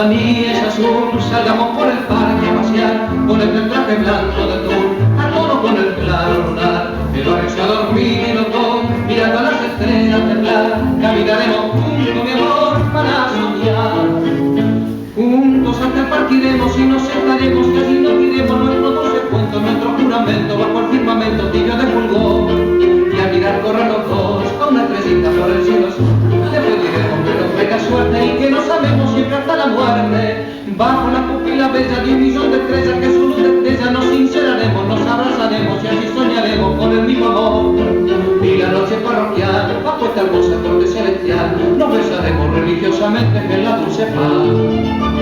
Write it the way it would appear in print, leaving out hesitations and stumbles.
ni es azul, salgamos por el parque a pasear, ponete el traje blanco de tul, a tono con el claro lunar, el barrio se ha dormido y no todo, mirando a las estrellas temblar, caminaremos juntos, mi amor, para soñar. Juntos hasta el parque iremos y nos sentaremos y allí nos diremos nuestros 12 cuentos, nuestro juramento bajo el firmamento tibio de fulgor, y a mirar correr los dos a una estrellita por el cielo azul. Le pediremos que nos traiga suerte y que nos amemos siempre hasta la muerte. Bajo la pupila bella de 1.000.000 de estrellas que su luz destella, nos sinceraremos, nos abrazaremos y así soñaremos con el mismo amor. Y la noche parroquial, bajo esta hermosa corte celestial, nos besaremos religiosamente en la dulce paz.